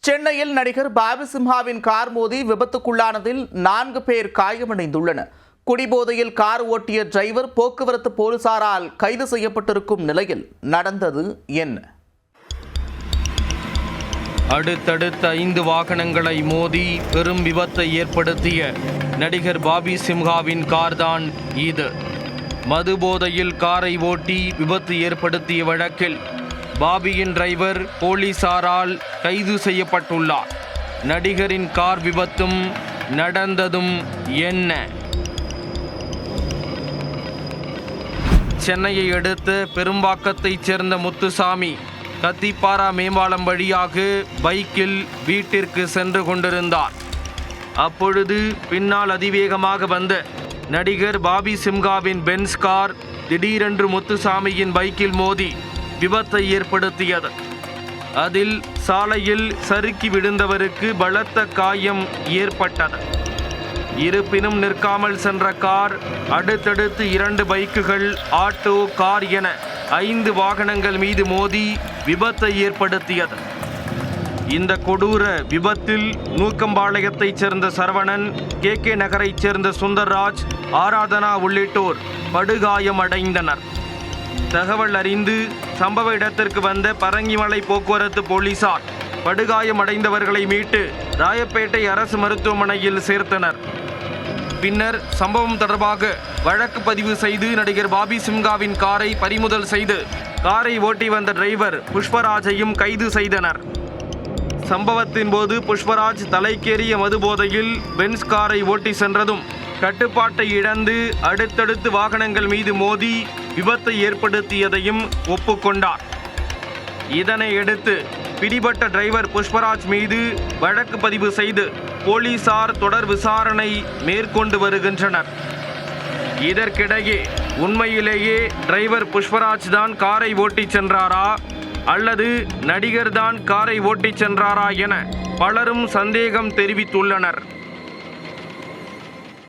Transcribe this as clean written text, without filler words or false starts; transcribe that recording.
சென்னையில் நடிகர் Bobby சிம்ஹாவின் car மோதி விபத்துக்குள்ளானதில் 4 பேர் காயமடைந்துள்ளனர். குடிபோதையில் கார் ஓட்டிய டிரைவர் போக்குவரத்து போலீசாரால் கைது செய்யப்பட்டிருக்கும் நிலையில் நடந்தது என்ன? அடுத்தடுத்த 5 வாகனங்களை மோதி பெரும் விபத்தை ஏற்படுத்திய நடிகர் பாபி சிம்ஹாவின் கார்தான் இது. மதுபோதையில் காரை ஓட்டி விபத்து ஏற்படுத்திய வழக்கில் பாபியின் டிரைவர் போலீசாரால் கைது செய்யப்பட்டுள்ளார். நடிகரின் கார் விபத்தும் நடந்ததும் என்ன? சென்னையை அடுத்த பெரும்பாக்கத்தைச் சேர்ந்த முத்துசாமி கத்திப்பாரா மேம்பாலம் வழியாக பைக்கில் வீட்டிற்கு சென்று கொண்டிருந்தார். அப்பொழுது பின்னால் அதிவேகமாக வந்த நடிகர் பாபி சிம்ஹாவின் பென்ஸ் கார் திடீரென்று முத்துசாமியின் பைக்கில் மோதி விபத்தை ஏற்படுத்தியது. அதில் சாலையில் சறுக்கி விழுந்தவருக்கு பலத்த காயம் ஏற்பட்டது. இருப்பினும் நிற்காமல் சென்ற கார் அடுத்தடுத்து 2 பைக்குகள், ஆட்டோ, கார் என 5 வாகனங்கள் மீது மோதி விபத்தை ஏற்படுத்தியது. இந்த கொடூர விபத்தில் நூக்கம்பாளையத்தைச் சேர்ந்த சரவணன், KK நகரைச் சேர்ந்த சுந்தர்ராஜ், ஆராதனா உள்ளிட்டோர் படுகாயம் அடைந்தனர். தகவல் அறிந்து சம்பவ இடத்திற்கு வந்த பரங்கிமலை போக்குவரத்து போலீசார் படுகாயம் அடைந்தவர்களை மீட்டு ராயப்பேட்டை அரசு மருத்துவமனையில் சேர்த்தனர். பின்னர் சம்பவம் தொடர்பாக வழக்கு பதிவு செய்து நடிகர் பாபி சிம்ஹாவின் காரை பறிமுதல் செய்து காரை ஓட்டி வந்த டிரைவர் புஷ்பராஜையும் கைது செய்தனர். சம்பவத்தின் போது புஷ்பராஜ் தலைக்கேறிய மதுபோதையில் பென்ஸ் காரை ஓட்டி சென்றதும் கட்டுப்பாட்டை இழந்து அடுத்தடுத்து வாகனங்கள் மீது மோதி விபத்தை ஏற்படுத்தியதையும் ஒப்புக்கொண்டார். இதனையடுத்து பிடிபட்ட டிரைவர் புஷ்பராஜ் மீது வழக்கு பதிவு செய்து போலீசார் தொடர் விசாரணை மேற்கொண்டு வருகின்றனர். இதற்கிடையே உண்மையிலேயே டிரைவர் புஷ்பராஜ் தான் காரை ஓட்டிச் சென்றாரா அல்லது நடிகர் தான் காரை ஓட்டிச் சென்றாரா என பலரும் சந்தேகம் தெரிவித்துள்ளனர்.